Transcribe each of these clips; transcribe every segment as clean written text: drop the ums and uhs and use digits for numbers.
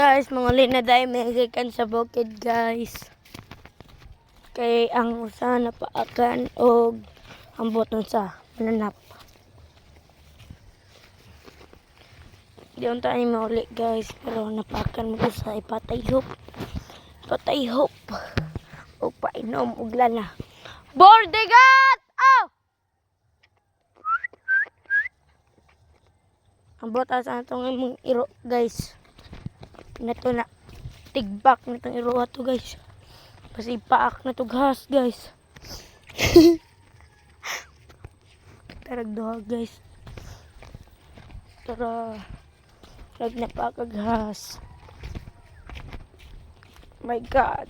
Guys, manguli na dahil may gikan sa bukid guys. Kay ang usa na paakan o ambot nun sa mananap. Di unta ni mauli guys, pero napaakan mo sa ipatayhop. Patayhop. O painom og lana. Bordegat! Oh! Ambot asa atong imong iro guys. Nato na tigbak na itong iro ato guys. Kasi paak na to gas guys. Tarag doha guys. Tara. Tarag na pa kaghas. My God.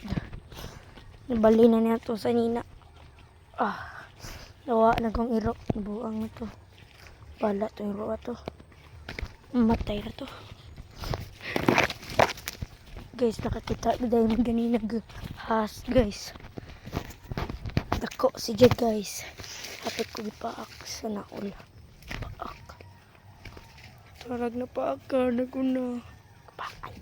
Nabali na niya to sa nina. Nawa na kong iro. Nabuang na to. Bala to iro ato. Matay na to. Guys, nakakita dahil ganina has guys. Dako sige guys. Kapit ko gipaak sa naul. Paak. Tarag na paakan ako na. Paak.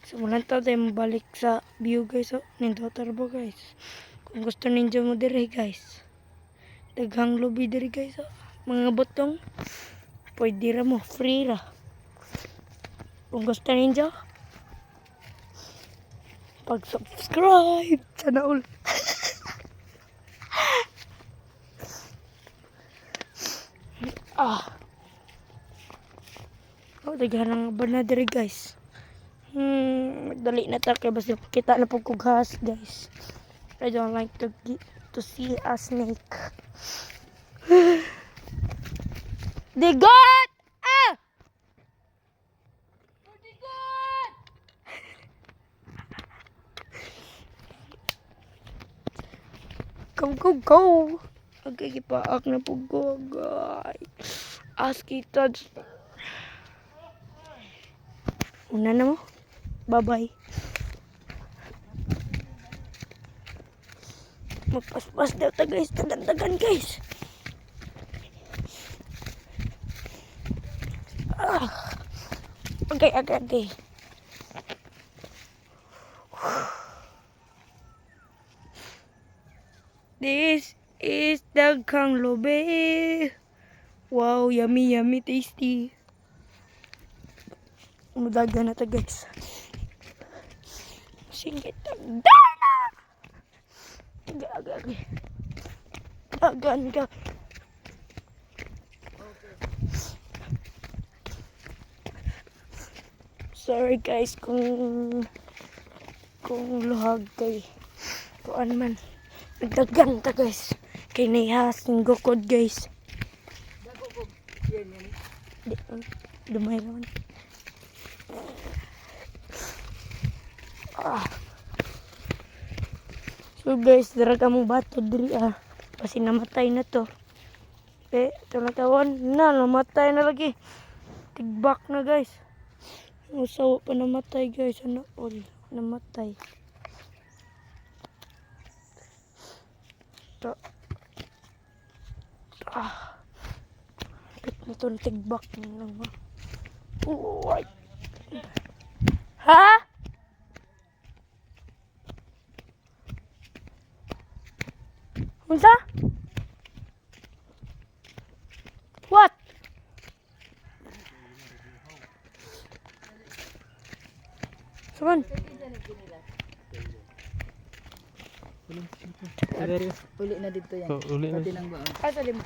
Simulan tayo mabalik sa view guys. Nindo tarbo guys. Kung gusto ninyo mo diri guys. Daghang lobby diri guys. Mga botong. Pwede ra mo. Free ra. Kung gusto ninyo. Pag-subscribe. Sana all. Daghan ba na diri guys. Dali na ta kay basta kita na pug kughas guys. I don't like to see a snake. Digot! Digot! Go! Okay, kipaak na po go, guys. As kita. Una na mo. Bye-bye. Magpaspas daw ta guys. Tagan guys. Okay. This is daghang lobe. Wow, yummy, tasty. Umudaga na to guys. Singit dana. Agak. Dagan ka. Sorry guys kung luhag kay kuan man. Nagdagan ta guys. Kay naihas ng gukod guys. Dumay naman. So guys, dara ka mong bato diri kasi namatay na to. Ito na tawon na, namatay na lagi. Tigbak na guys. Usaw pa namatay guys. Ano all namatay. Ito na tigbak na lang ba. Ha? Unsa? What? Saman? Uli na dito yan. Uli na. Pati nang ba? Asa din mo?